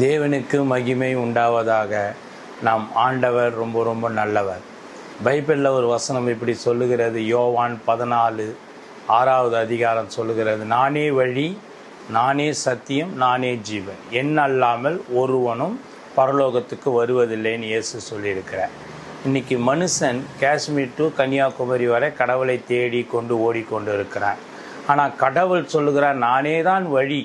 தேவனுக்கு மகிமை உண்டாவதாக. நாம் ஆண்டவர் ரொம்ப ரொம்ப நல்லவர். பைபிளில் ஒரு வசனம் இப்படி சொல்லுகிறது. யோவான் 14:6 அதிகாரம் சொல்லுகிறது, நானே வழி, நானே சத்தியம், நானே ஜீவன், என் அல்லாமல் ஒருவனும் பரலோகத்துக்கு வருவதில்லைன்னு இயேசு சொல்லியிருக்கிறார். இன்றைக்கி மனுஷன் காஷ்மீர் டு கன்னியாகுமரி வரை கடவுளை தேடி கொண்டு ஓடிக்கொண்டு இருக்கிறான். ஆனால் கடவுள் சொல்லுகிறார், நானே தான் வழி,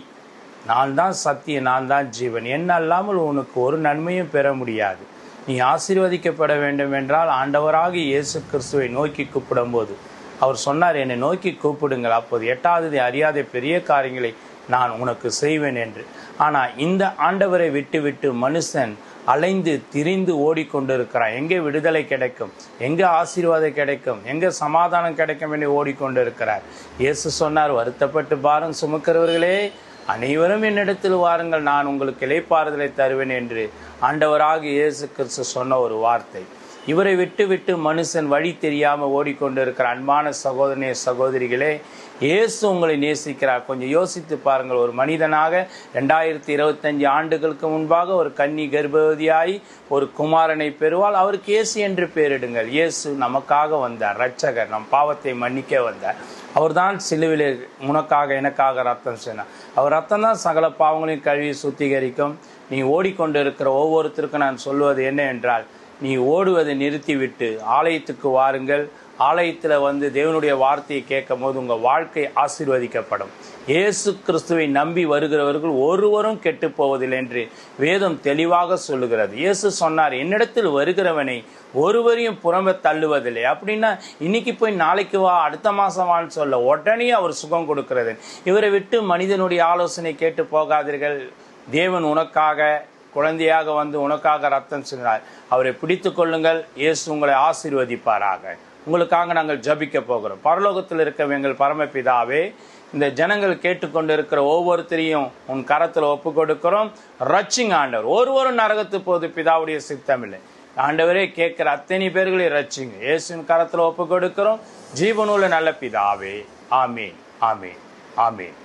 நான் தான் சத்தியம், நான் தான் ஜீவன், என்ன அல்லாமல் உனக்கு ஒரு நன்மையும் பெற முடியாது. நீ ஆசீர்வதிக்கப்பட வேண்டும் என்றால் ஆண்டவராக இயேசு கிறிஸ்துவை நோக்கி கூப்பிடும்போது அவர் சொன்னார், என்னை நோக்கி கூப்பிடுங்கள், அப்போது எட்டாததை அறியாத பெரிய காரியங்களை நான் உனக்கு செய்வேன் என்று. ஆனால் இந்த ஆண்டவரை விட்டு மனுஷன் அலைந்து திரிந்து ஓடிக்கொண்டிருக்கிறான். எங்கே விடுதலை கிடைக்கும், எங்கே ஆசீர்வாதம் கிடைக்கும், எங்கே சமாதானம் கிடைக்கும் என்று ஓடிக்கொண்டிருக்கிறார். இயேசு சொன்னார், வருத்தப்பட்டு பாரம் சுமக்கிறவர்களே அனைவரும் என்னிடத்தில் வாருங்கள், நான் உங்களுக்கு இளைப்பாறுதலை தருவேன் என்று ஆண்டவராக இயேசு கிறிஸ்து சொன்ன ஒரு வார்த்தை. இவரை விட்டு மனுஷன் வழி தெரியாமல் ஓடிக்கொண்டிருக்கிற அன்பான சகோதரனே சகோதரிகளே, இயேசு உங்களை நேசிக்கிறார். கொஞ்சம் யோசித்து பாருங்கள். ஒரு மனிதனாக 2025 ஆண்டுகளுக்கு முன்பாக ஒரு கன்னி கர்ப்பவதியாய் ஒரு குமாரனை பெறுவாள். அவருக்கு இயேசு என்று பெயரிடுங்கள். இயேசு நமக்காக வந்தார், இரட்சகர், நம் பாவத்தை மன்னிக்க வந்தார். அவர்தான் சிலுவிலே உனக்காக எனக்காக ரத்தம் சொன்னார். அவர் ரத்தம் தான் சகல பாவங்களையும் கழுவி சுத்திகரிக்கும். நீ ஓடிக்கொண்டு இருக்கிற ஒவ்வொருத்தருக்கும் நான் சொல்வது என்ன என்றால், நீ ஓடுவதை நிறுத்திவிட்டு ஆலயத்துக்கு வாருங்கள். ஆலயத்தில் தேவனுடைய வார்த்தையை கேட்கும் போது உங்கள் வாழ்க்கை ஆசீர்வதிக்கப்படும். இயேசு கிறிஸ்துவை நம்பி வருகிறவர்கள் ஒருவரும் கெட்டு போவதில்லை என்று வேதம் தெளிவாக சொல்லுகிறது. இயேசு சொன்னார், என்னிடத்தில் வருகிறவனை ஒருவரையும் புறம்பே தள்ளுவதில்லை. அப்படின்னா இன்னைக்கு போய் நாளைக்கு வா, அடுத்த மாதம் வான்னு சொல்ல உடனே அவர் சுகம் கொடுக்கிறது. இவரை விட்டு மனிதனுடைய ஆலோசனை கேட்டு போகாதீர்கள். தேவன் உனக்காக குழந்தையாக உனக்காக ரத்தம் சிந்தினார். அவரை பிடித்து கொள்ளுங்கள். இயேசு உங்களை ஆசீர்வதிப்பாராக. உங்களுக்காக நாங்கள் ஜபிக்க போகிறோம். பரலோகத்தில் இருக்க எங்கள் பரமபிதாவே, இந்த ஜனங்கள் கேட்டுக்கொண்டு இருக்கிற ஒவ்வொருத்தரையும் உன் கரத்தில் ஒப்பு கொடுக்கிறோம். ரட்சிங் ஆண்டவர். ஒருவரும் நரகத்து போது பிதாவுடைய சித்தமில்லை. ஆண்டவரே, கேட்கிற அத்தனை பேர்களை ரட்சிங்க. இயேசுவின் கரத்தில் ஒப்பு கொடுக்கிறோம். ஜீவனுள்ள நல்ல பிதாவே. ஆமீன், ஆமீன், ஆமீன்.